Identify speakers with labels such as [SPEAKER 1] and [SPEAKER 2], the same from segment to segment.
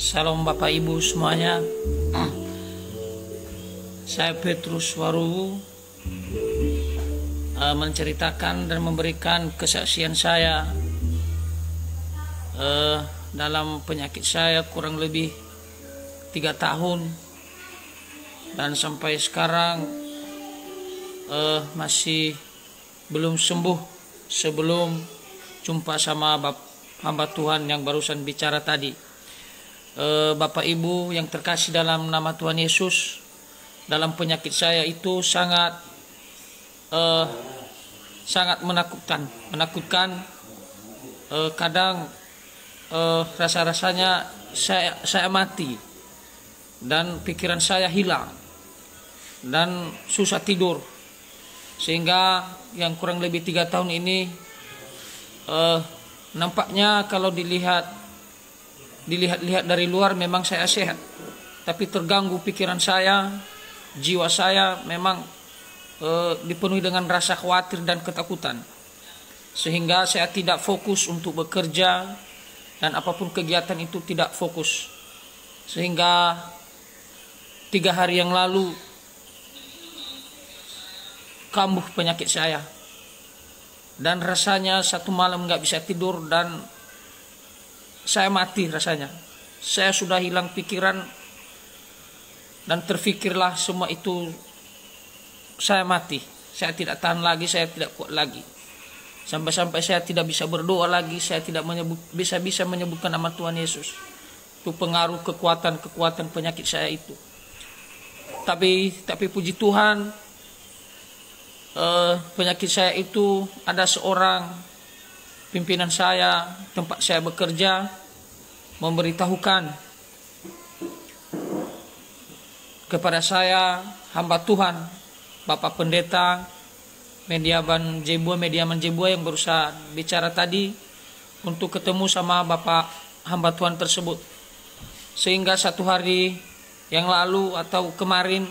[SPEAKER 1] Salam Bapak Ibu semuanya. Saya Petrus Waruhu menceritakan dan memberikan kesaksian saya dalam penyakit saya kurang lebih 3 tahun, dan sampai sekarang masih belum sembuh sebelum jumpa sama hamba Tuhan yang barusan bicara tadi. Bapak Ibu yang terkasih dalam nama Tuhan Yesus, dalam penyakit saya itu sangat menakutkan. Kadang rasa-rasanya saya mati dan pikiran saya hilang dan susah tidur, sehingga yang kurang lebih 3 tahun ini nampaknya kalau dilihat dari luar memang saya sehat, tapi terganggu pikiran saya, jiwa saya memang dipenuhi dengan rasa khawatir dan ketakutan, sehingga saya tidak fokus untuk bekerja, dan apapun kegiatan itu tidak fokus. Sehingga 3 hari yang lalu kambuh penyakit saya, dan rasanya satu malam nggak bisa tidur, dan saya mati rasanya. Saya sudah hilang pikiran dan terfikirlah semua itu saya mati. Saya tidak tahan lagi, saya tidak kuat lagi. Sampai-sampai saya tidak bisa berdoa lagi, saya tidak bisa menyebutkan nama Tuhan Yesus. Itu pengaruh kekuatan penyakit saya itu. Tapi puji Tuhan, penyakit saya itu ada seorang pimpinan saya, tempat saya bekerja, memberitahukan kepada saya, hamba Tuhan, Bapak Pendeta Mediaman Jebua yang berusaha bicara tadi, untuk ketemu sama Bapak hamba Tuhan tersebut. Sehingga 1 hari yang lalu atau kemarin,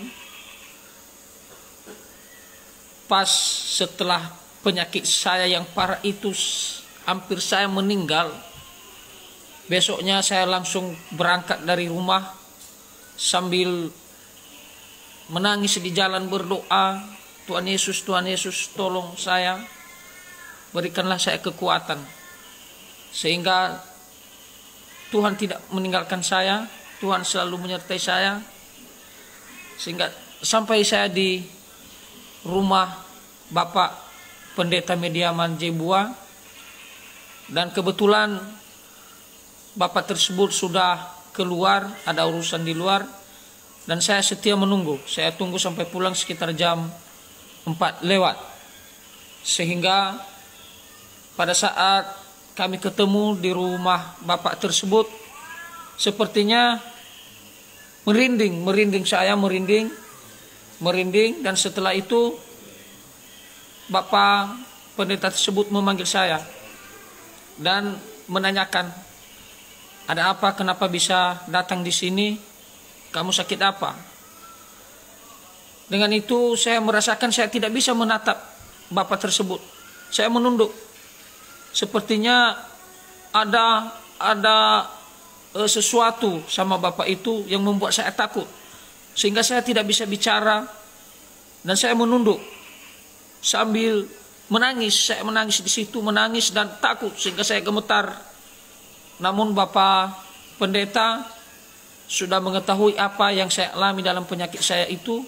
[SPEAKER 1] pas setelah penyakit saya yang parah itu hampir saya meninggal, besoknya saya langsung berangkat dari rumah sambil menangis di jalan berdoa, Tuhan Yesus tolong saya, berikanlah saya kekuatan, sehingga Tuhan tidak meninggalkan saya, Tuhan selalu menyertai saya, sehingga sampai saya di rumah Bapak Pendeta Mediaman Jebua, dan kebetulan Bapak tersebut sudah keluar, ada urusan di luar, dan saya setia menunggu. Saya tunggu sampai pulang sekitar jam 4 lewat. Sehingga pada saat kami ketemu di rumah Bapak tersebut, sepertinya merinding, dan setelah itu Bapak Pendeta tersebut memanggil saya dan menanyakan, ada apa, kenapa bisa datang di sini, kamu sakit apa? Dengan itu saya merasakan saya tidak bisa menatap Bapak tersebut. Saya menunduk. Sepertinya ada sesuatu sama Bapak itu yang membuat saya takut, sehingga saya tidak bisa bicara, dan saya menunduk sambil menangis. Saya menangis di situ, menangis dan takut, sehingga saya gemetar. Namun Bapak Pendeta sudah mengetahui apa yang saya alami dalam penyakit saya itu,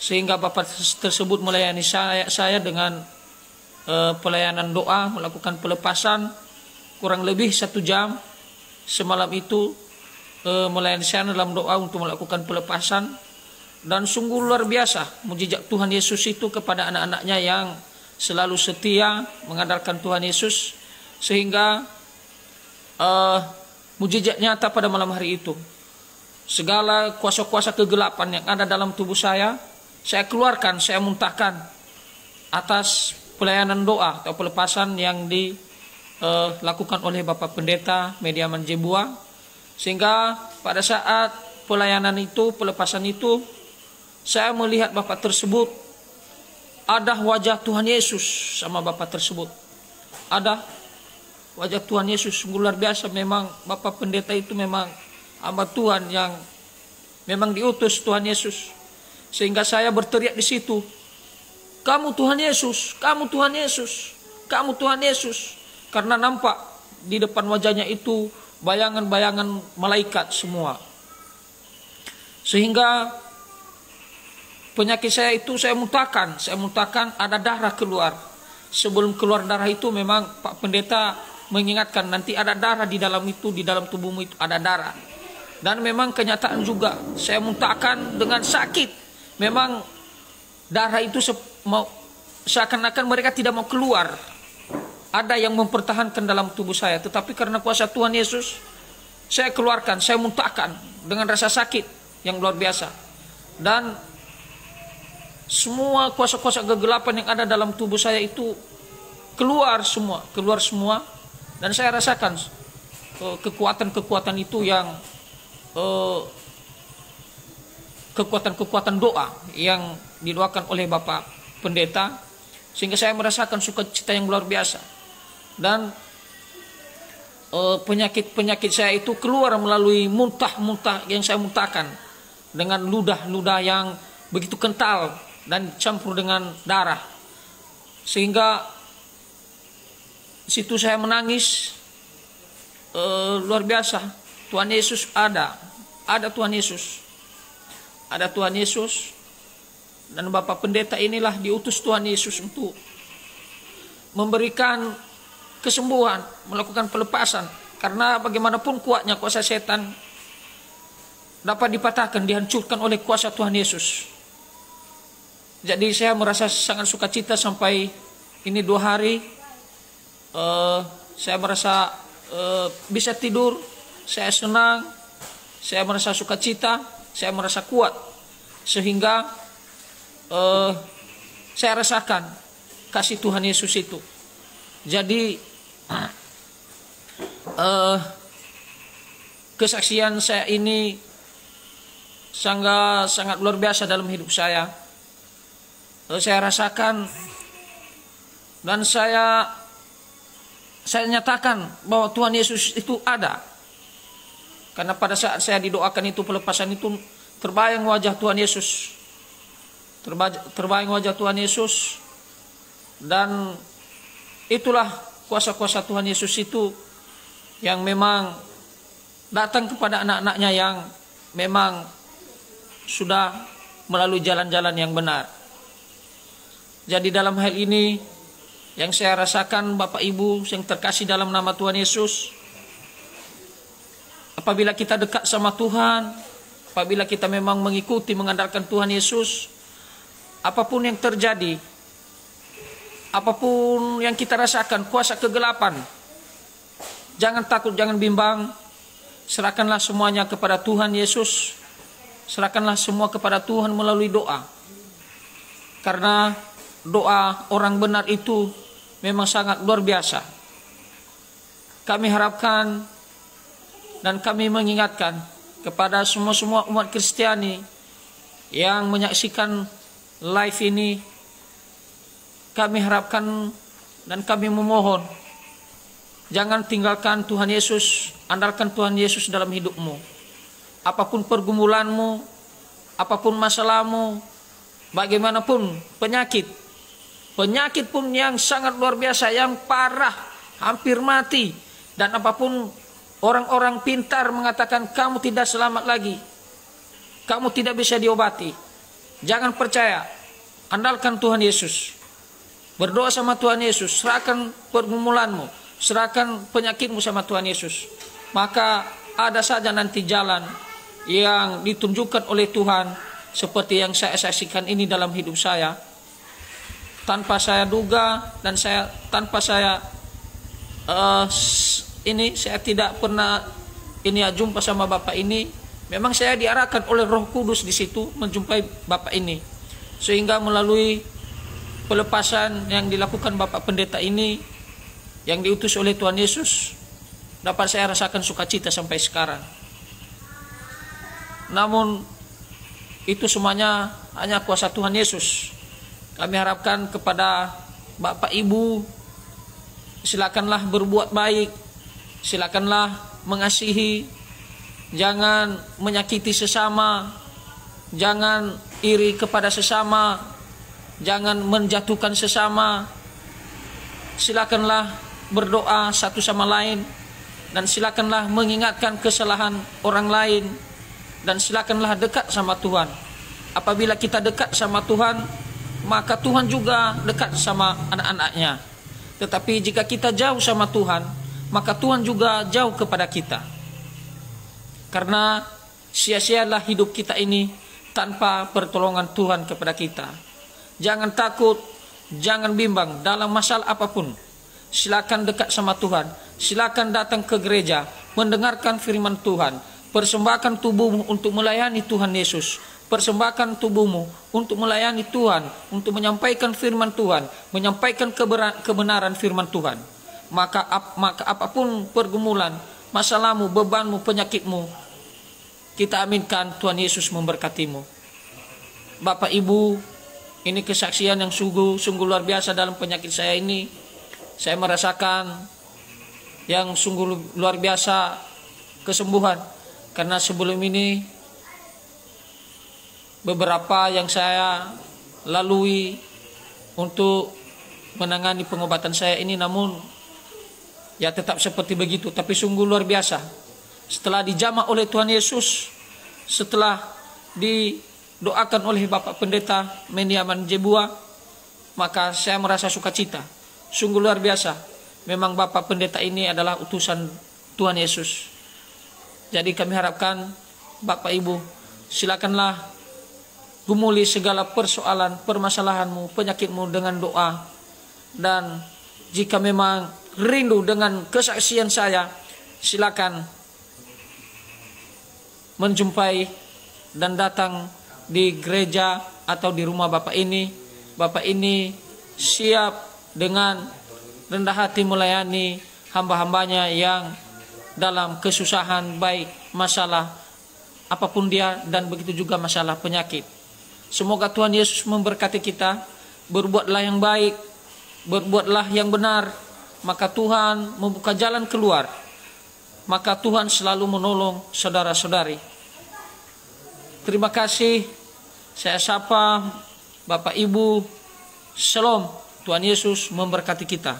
[SPEAKER 1] sehingga Bapak tersebut melayani saya dengan pelayanan doa, melakukan pelepasan kurang lebih 1 jam semalam itu, melayani saya dalam doa untuk melakukan pelepasan. Dan sungguh luar biasa mujizat Tuhan Yesus itu kepada anak-anaknya yang selalu setia mengandalkan Tuhan Yesus, sehingga mujizat nyata pada malam hari itu. Segala kuasa-kuasa kegelapan yang ada dalam tubuh saya keluarkan, saya muntahkan atas pelayanan doa atau pelepasan yang dilakukan oleh Bapak Pendeta Mediaman Jebua. Sehingga pada saat pelayanan itu, pelepasan itu, saya melihat Bapak tersebut, ada wajah Tuhan Yesus sama Bapak tersebut. Ada wajah Tuhan Yesus, sungguh luar biasa. Memang Bapak Pendeta itu memang hamba Tuhan yang memang diutus Tuhan Yesus. Sehingga saya berteriak di situ, kamu Tuhan Yesus, kamu Tuhan Yesus, kamu Tuhan Yesus. Karena nampak di depan wajahnya itu bayangan-bayangan malaikat semua. Sehingga penyakit saya itu saya muntahkan ada darah keluar. Sebelum keluar darah itu memang Pak Pendeta mengingatkan nanti ada darah di dalam itu, di dalam tubuhmu itu ada darah. Dan memang kenyataan juga saya muntahkan dengan sakit. Memang darah itu seakan-akan mereka tidak mau keluar. Ada yang mempertahankan dalam tubuh saya, tetapi karena kuasa Tuhan Yesus saya keluarkan, saya muntahkan dengan rasa sakit yang luar biasa. Dan semua kuasa-kuasa kegelapan yang ada dalam tubuh saya itu keluar semua. Dan saya rasakan kekuatan-kekuatan itu yang kekuatan-kekuatan doa yang didoakan oleh Bapak Pendeta, sehingga saya merasakan sukacita yang luar biasa. Dan penyakit-penyakit saya itu keluar melalui muntah-muntah yang saya muntahkan dengan ludah-ludah yang begitu kental dan campur dengan darah. Sehingga situ saya menangis luar biasa. Tuhan Yesus ada Tuhan Yesus. Ada Tuhan Yesus. Dan Bapak Pendeta inilah diutus Tuhan Yesus untuk memberikan kesembuhan, melakukan pelepasan. Karena bagaimanapun kuatnya kuasa setan dapat dipatahkan, dihancurkan oleh kuasa Tuhan Yesus. Jadi saya merasa sangat sukacita sampai ini 2 hari. Saya merasa bisa tidur, saya senang, saya merasa sukacita, saya merasa kuat. Sehingga saya rasakan kasih Tuhan Yesus itu. Jadi kesaksian saya ini sangat luar biasa dalam hidup saya. Saya rasakan dan saya nyatakan bahwa Tuhan Yesus itu ada. Karena pada saat saya didoakan itu, pelepasan itu, terbayang wajah Tuhan Yesus. Terbayang wajah Tuhan Yesus. Dan itulah kuasa-kuasa Tuhan Yesus itu yang memang datang kepada anak-anaknya yang memang sudah melalui jalan-jalan yang benar. Jadi dalam hal ini yang saya rasakan Bapak Ibu yang terkasih dalam nama Tuhan Yesus, apabila kita dekat sama Tuhan, apabila kita memang mengikuti, mengandalkan Tuhan Yesus, apapun yang terjadi, apapun yang kita rasakan, kuasa kegelapan, jangan takut, jangan bimbang. Serahkanlah semuanya kepada Tuhan Yesus. Serahkanlah semua kepada Tuhan melalui doa. Karena doa orang benar itu memang sangat luar biasa. Kami harapkan dan kami mengingatkan kepada semua umat Kristiani yang menyaksikan live ini, kami harapkan dan kami memohon, jangan tinggalkan Tuhan Yesus, andalkan Tuhan Yesus dalam hidupmu. Apapun pergumulanmu, apapun masalahmu, bagaimanapun penyakit pun yang sangat luar biasa, yang parah, hampir mati, dan apapun orang-orang pintar mengatakan kamu tidak selamat lagi, kamu tidak bisa diobati, jangan percaya, andalkan Tuhan Yesus. Berdoa sama Tuhan Yesus, serahkan pergumulanmu, serahkan penyakitmu sama Tuhan Yesus. Maka ada saja nanti jalan yang ditunjukkan oleh Tuhan, seperti yang saya saksikan ini dalam hidup saya. Tanpa saya duga dan tanpa saya saya tidak pernah jumpa sama Bapak ini. Memang saya diarahkan oleh Roh Kudus di situ menjumpai Bapak ini. Sehingga melalui pelepasan yang dilakukan Bapak Pendeta ini, yang diutus oleh Tuhan Yesus, dapat saya rasakan sukacita sampai sekarang. Namun itu semuanya hanya kuasa Tuhan Yesus. Kami harapkan kepada Bapak Ibu, silakanlah berbuat baik, silakanlah mengasihi, jangan menyakiti sesama, jangan iri kepada sesama, jangan menjatuhkan sesama. Silakanlah berdoa satu sama lain, dan silakanlah mengingatkan kesalahan orang lain, dan silakanlah dekat sama Tuhan. Apabila kita dekat sama Tuhan, maka Tuhan juga dekat sama anak-anaknya. Tetapi jika kita jauh sama Tuhan, maka Tuhan juga jauh kepada kita. Karena sia-sialah hidup kita ini tanpa pertolongan Tuhan kepada kita. Jangan takut, jangan bimbang dalam masalah apapun. Silakan dekat sama Tuhan, silakan datang ke gereja, mendengarkan firman Tuhan, persembahkan tubuhmu untuk melayani Tuhan Yesus, persembahkan tubuhmu untuk melayani Tuhan, untuk menyampaikan firman Tuhan, menyampaikan kebenaran firman Tuhan. Maka apapun pergumulan, masalahmu, bebanmu, penyakitmu, kita aminkan Tuhan Yesus memberkatimu. Bapak Ibu, ini kesaksian yang sungguh luar biasa dalam penyakit saya ini. Saya merasakan yang sungguh luar biasa kesembuhan. Karena sebelum ini beberapa yang saya lalui untuk menangani pengobatan saya ini, namun ya tetap seperti begitu. Tapi sungguh luar biasa, setelah dijamah oleh Tuhan Yesus, setelah didoakan oleh Bapak Pendeta Meniaman Jebua, maka saya merasa sukacita. Sungguh luar biasa, memang Bapak Pendeta ini adalah utusan Tuhan Yesus. Jadi kami harapkan Bapak Ibu, silakanlah gumuli segala persoalan, permasalahanmu, penyakitmu dengan doa. Dan jika memang rindu dengan kesaksian saya, silakan menjumpai dan datang di gereja atau di rumah Bapak ini. Bapak ini siap dengan rendah hati melayani hamba-hambanya yang dalam kesusahan, baik masalah apapun dia, dan begitu juga masalah penyakit. Semoga Tuhan Yesus memberkati kita. Berbuatlah yang baik, berbuatlah yang benar, maka Tuhan membuka jalan keluar. Maka Tuhan selalu menolong saudara-saudari. Terima kasih. Saya sapa Bapak Ibu. Shalom. Tuhan Yesus memberkati kita.